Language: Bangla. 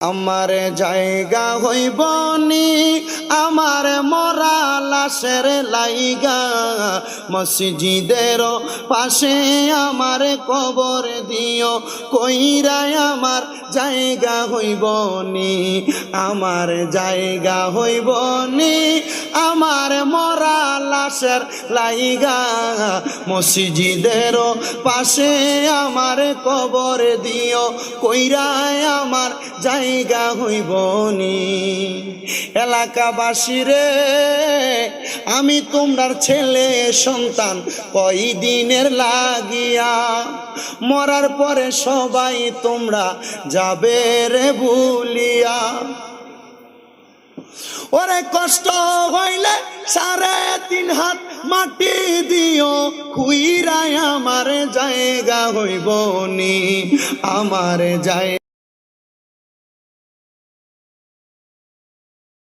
আমার জায়গা হইব নি আমার মরা লাশের লাইগা, মসজিদের পাশে আমার কবর দিও কইরায় আমার জায়গা হইব নি, আমার জায়গা হইব নি আমার মরা লাশের লাইগা, মসজিদের পাশে আমার কবর দিও কইরায় আমার জায়গা হইব নি। এলাকাবাসী রে আমি তোমরার ছেলে সন্তান কয়দিনের লাগিয়া, মরার পরে সবাই তোমরা যাবে রে ভুলিয়া। ওরে কষ্ট হইলে 3.5 হাত মাটি দিও খুইরায় আমার জায়গা হইব নি, আমার জায়গা